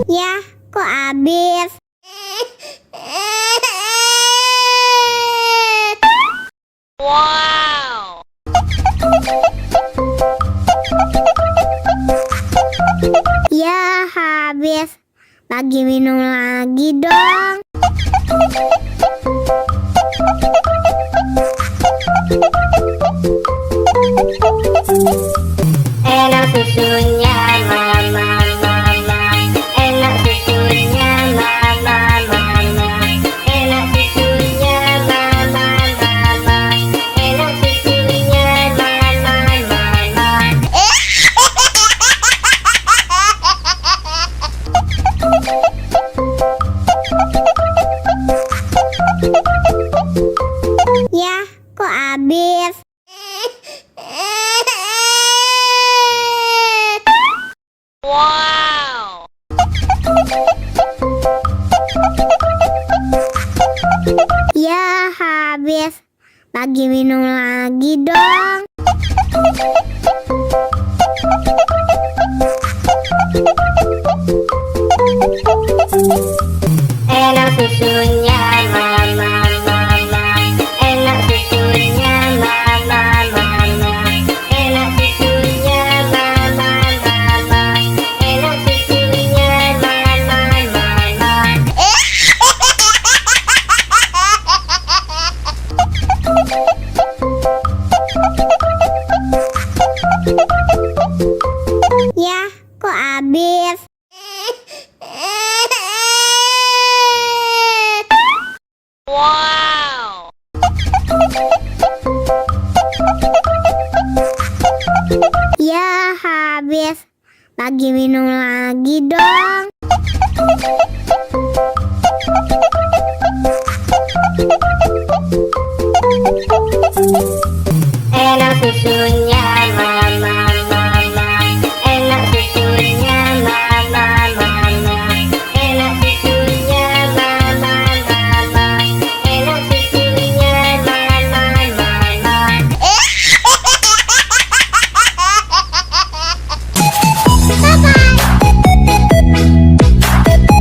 Ya, kok habis? Wow. Ya, habis. Lagi minum lagi dong. Enak susunya mama mama, enak susunya mama mama, enak susunya mama mama, enak susunya mama mama. Ya, kok habis? Wow. Ya, habis. Lagi minum lagi dong. Enak susunya mama mama, enak susunya mama mama, enak susunya mama mama, enak susunya mama mama. Ya, kok habis? Wow. Ya, habis. Lagi minum lagi dong.